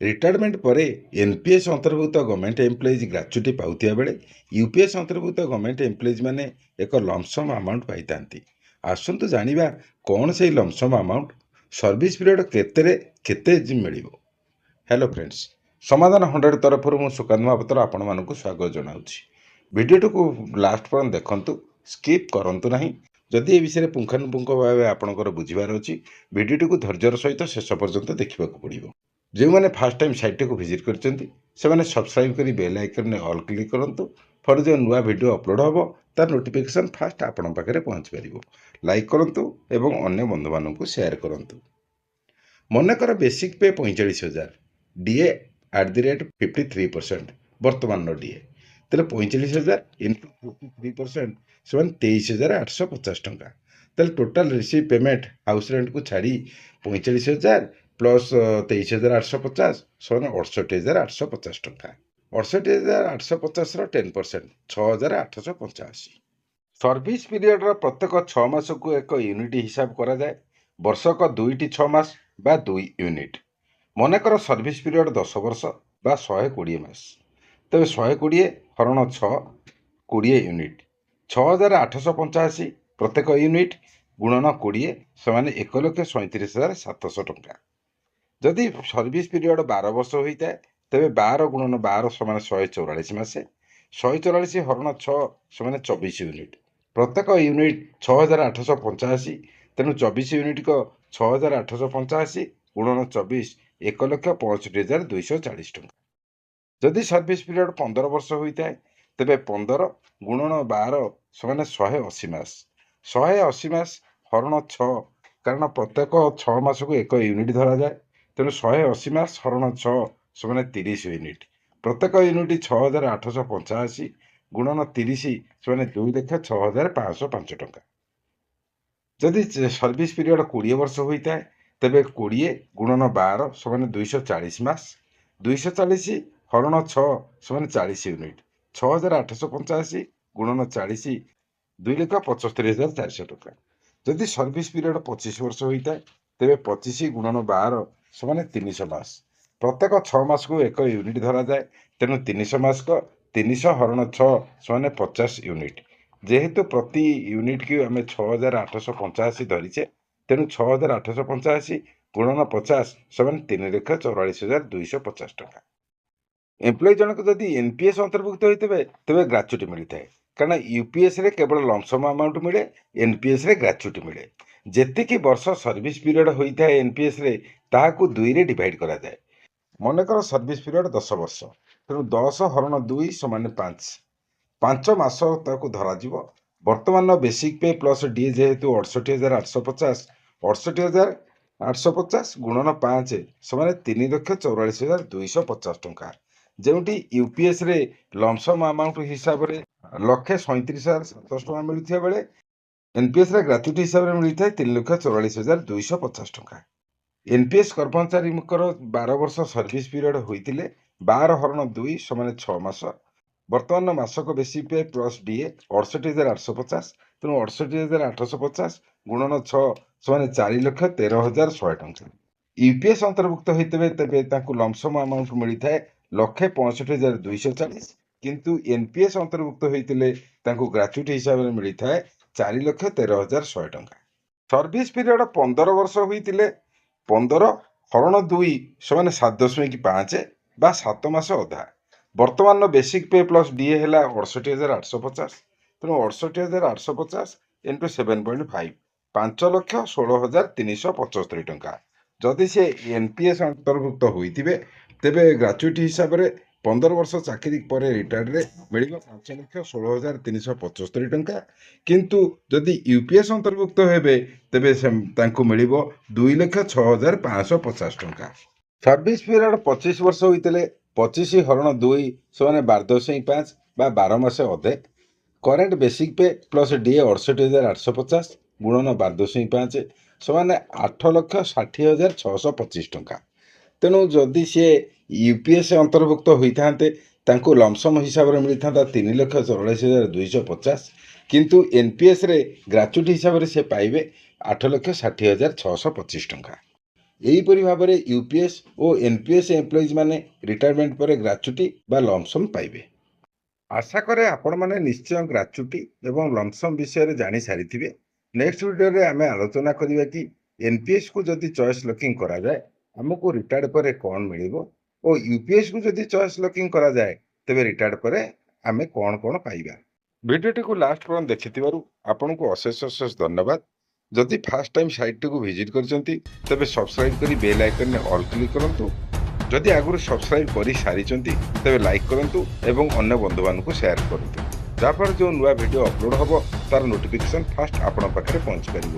Retirement पर NPS अंतर्भुक्त government employees ग्राच्युटी पाउथिया बेले UPS अंतर्भुक्त government employees माने एक लमसम अमाउंट पाई आसतु जानिबा कौन से लमसम अमाउंट सर्विस पीरियड केते मिलिबो। हेलो फ्रेंड्स, समाधान 100 तरफ मु सुकांत महापात्र आपण मानकु स्वागत जनाउछि। वीडियो को लास्ट पर्यंत देखंतु, स्किप करंतु नहीं। जदि ए विषय पुंखानुपुंख भाव आपणकर बुझिबार अछि वीडियो को धैर्यर सहित शेष पर्यंत देखा पड़ो। जो मैंने फास्ट टाइम साइट को विजिट कर सब्सक्राइब कर बेल आइकन ऑल क्लिक करूँ फर जो नुआ वीडियो अपलोड हम तार नोटिफिकेशन फास्ट आपण पाखे पहुँच पार। लाइक करूँ एवं अन्य बंधु मानक शेयर करूँ। मनकर बेसिक पे 45,000 डीए @53% बर्तमान डीए तेल 45,000 इंटू 53% से 23,850 टंका। Total receive payment house rent को छाड़ी 45,000 प्लस 23,850 से 68,850 टंका। 68,850 10% 6,885। सर्विस पीरियड प्रत्येक 6 मास को एक यूनिट हिसाब करा जाए। वर्षक 2टी 6 मास बा 2 यूनिट। मनकर सर्विस पीरियड 10 वर्ष बा 120 मास, तेज 120 हरण 6 20 यूनिट 6,885 प्रत्येक यूनिट गुणन 20 से 1,37,700 टंका। जदि सर्विस पीरियड 12 वर्ष होता है तेरे 12 गुणन 12 समान 144 मासे 144 हरण 6 से 24 यूनिट प्रत्येक यूनिट 6,885। तेणु 24 यूनिट को 6,885 गुणन 24 1,65,240 टंका। जदि सर्विस पीरियड 15 वर्ष होता है तेरे 15 गुणन 12 समान 180 मास 180 मास हरण 6 कारण प्रत्येक 6 मास को एक यूनिट धरा जाए। तेणु 180 मास हरण 6 से 30 यूनिट प्रत्येक यूनिट 6,885 गुणन 30 से 2,06,505 टंका। जदि सर्विस पीरियड 20 वर्ष होता है तेरे 20 गुणन 12 से 240 मास 240 हरण 6 से 40 यूनिट 6,885 गुणन 40 2,75,400 टंका। जदि सर्विस पीरियड 25 वर्ष होता है तेरे 25 गुणन 12 से 300 मास प्रत्येक 6 मास को एक यूनिट धरा जाए। तेणु 300 मास को 300 हरण 6 से 50 यूनिट जेहेतु प्रति यूनिट की आम 6,885 धरीचे तेणु 6,885 गुणन 50 से 3,44,250 टंका। एम्प्लॉय जनक जदि एनपीएस अंतर्भुक्त होते तेज ग्राच्युटी मिलता है कारण यूपीएस रे केवल लमसम अमाउंट मिले, एनपीएस रे ग्राच्युटी मिले। जेतिकी वर्ष सर्विस पीरियड होता है एनपीएस रे ताहाकू 2 रे डिवाइड करा जाए। मनकर सर्विस पीरियड 10 वर्ष तेणु 10 हरण 2 समान 5 मास ताकू धरा जीव। वर्तमान बेसिक पे प्लस डीए जेहेतु 68,850 68,850 गुणन 5 समान 3,44,250 टंका। जोटी यूपीएस रे लमसम अमाउंट हिसाब से 1,37,700 टंका मिलता बेले एनपीएस रे ग्राच्युटी हिसाब से मिलता है 3,44,250 टंका। एनपीएस कर्मचारी 12 वर्ष सर्विस पीरियड होते 12 हरण 2 समान 6 मास। वर्तमान मासक बेसिक पे प्लस डीए 68,850 तेणु 68,850 गुणन 6 से 4,13,100 टंका। यूपीएस अंतर्भुक्त होते तेज लमसम अमाउंट मिलता है 1,65,240 किंतु एनपीएस अंतर्भुक्त होते ग्राच्युटी हिसाब से मिलता है 4,13,100 टंका। सर्विस पीरियड 15 वर्ष होते 15 हरण 2 से 7.5 बा 7 मास अधा। वर्तमान बेसिक पे प्लस डीए है 68,850 तेणु 68,850 इंटू 7.5 5,16,375 टंका। जदि से एनपीएस अंतर्भुक्त होते तेरे ग्राच्युटी हिसाब से 15 वर्ष चाकरी पर रिटायर्ड मिल 5,16,375 टंका। किंतु जदि यूपीएस अंतर्भुक्त हेबे तेबे मिल 2,06,550 टंका। सर्विस पीरियड 25 वर्ष होते 25 हरण 2 से 12.5 बा 12 मास अधे। करेंट बेसिक पे प्लस डीए 68,850 गुणन 12.5 से 8,60,625 टंका। तेणु जदि सी यूपीएस अंतर्भुक्त होते लमसम हिसाब से मिलता 3,44,250 किंतु एनपीएस रे ग्राच्युटी हिसाब से पाइबे 8,60,625 टंका। ଏହିପରି ଭାବରେ ୟୁପିଏସ୍ ଓ ଏନ୍ପିଏସ୍ ଏମ୍ପ୍ଲୟିଜ୍ ମାନେ ରିଟାୟାରମେଣ୍ଟ ପରେ ଗ୍ରାଚ୍ୟୁଟି ବା ଲମ୍ପସମ୍ ପାଇବେ। ଆଶା କରେ ଆପଣମାନେ ନିଶ୍ଚୟ ଗ୍ରାଚ୍ୟୁଟି ଏବଂ ଲମ୍ପସମ୍ ବିଷୟରେ ଜାଣିସାରିଥିବେ। ନେକ୍ସଟ ଭିଡ଼ିଓରେ ଆମେ ଆଲୋଚନା କରିବା କି ଏନ୍ପିଏସ୍କୁ ଯଦି ଚଏସ୍ ଲକିଂ କରାଯାଏ ଆମକୁ ରିଟାୟାର୍ଡ ପରେ କ'ଣ ମିଳିବ ଓ ୟୁପିଏସ୍କୁ ଯଦି ଚଏସ୍ ଲକିଂ କରାଯାଏ ତେବେ ରିଟାୟାର୍ଡ ପରେ ଆମେ କ'ଣ କ'ଣ ପାଇବା। ଭିଡ଼ିଓଟିକୁ ଲାଷ୍ଟ ପର୍ଯ୍ୟନ୍ତ ଦେଖିଥିବାରୁ ଆପଣଙ୍କୁ ଅଶେଷ ଅଶେଷ ଧନ୍ୟବାଦ। ଯଦି ଫାର୍ଷ୍ଟ ଟାଇମ୍ ସାଇଟ୍ଟିକୁ ଭିଜିଟ୍ କରିଛନ୍ତି ତେବେ ସବସ୍କ୍ରାଇବ୍ କରି ବେଲ୍ ଆଇକନ୍ରେ ଅଲ୍ କ୍ଲିକ୍ କରନ୍ତୁ। ଯଦି ଆଗରୁ ସବସ୍କ୍ରାଇବ୍ କରିସାରିଛନ୍ତି ତେବେ ଲାଇକ୍ କରନ୍ତୁ ଏବଂ ଅନ୍ୟ ବନ୍ଧୁମାନଙ୍କୁ ସେୟାର କରନ୍ତୁ, ଯାହାଫଳରେ ଯେଉଁ ନୂଆ ଭିଡ଼ିଓ ଅପଲୋଡ଼ ହେବ ତାର ନୋଟିଫିକେସନ୍ ଫାଷ୍ଟ ଆପଣଙ୍କ ପାଖରେ ପହଞ୍ଚିପାରିବ।